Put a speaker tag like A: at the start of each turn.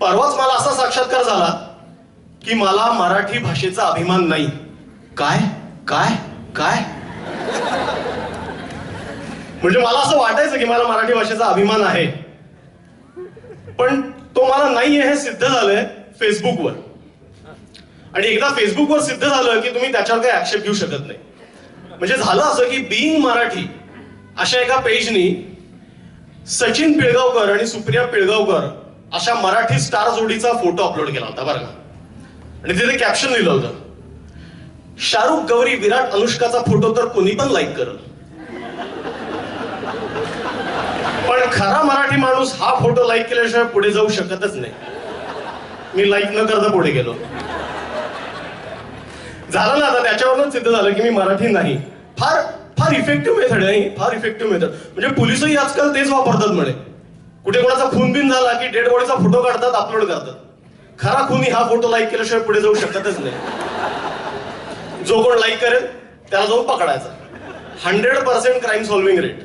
A: परवाच मला असा साक्षात्कार झाला की मला मराठी भाषेचा अभिमान नाही. काय काय काय म्हणजे मला असं वाटायचं की मला मराठी भाषेचा अभिमान आहे, पण तो मला नाहीये हे सिद्ध झालंय फेसबुकवर. आणि एकदा फेसबुकवर सिद्ध झालं की तुम्ही त्याच्यावर काही ऍक्शन घेऊ शकत नाही. म्हणजे झालं असं की बीइंग मराठी अशा एका पेजनी सचिन पिळगावकर आणि सुप्रिया पिळगावकर अशा मराठी स्टार जोडीचा फोटो अपलोड केला होता बरं का. आणि तिथे कॅप्शन लिहिलं होतं, शाहरुख गौरी विराट अनुष्काचा फोटो तर कोणी पण लाईक करल, पण खरा मराठी माणूस हा फोटो लाईक केल्याशिवाय पुढे जाऊ शकतच नाही. मी लाईक न करता पुढे गेलो. झालं ना, आता त्याच्यावरूनच सिद्ध झालं की मी मराठी नाही. फार फार इफेक्टिव्ह मेथड आहे, फार इफेक्टिव्ह मेथड. म्हणजे पोलिसही आजकाल तेच वापरतात म्हणे. कुठे कोणाचा खून बिन झाला की डेड बॉडीचा फोटो काढतात, अपलोड करतात. खरा खुनी हा फोटो लाईक केल्याशिवाय पुढे जाऊ शकतच नाही. जो कोण लाईक करेल त्याला जाऊन पकडायचा. 100% क्राईम सॉल्व्हिंग रेट.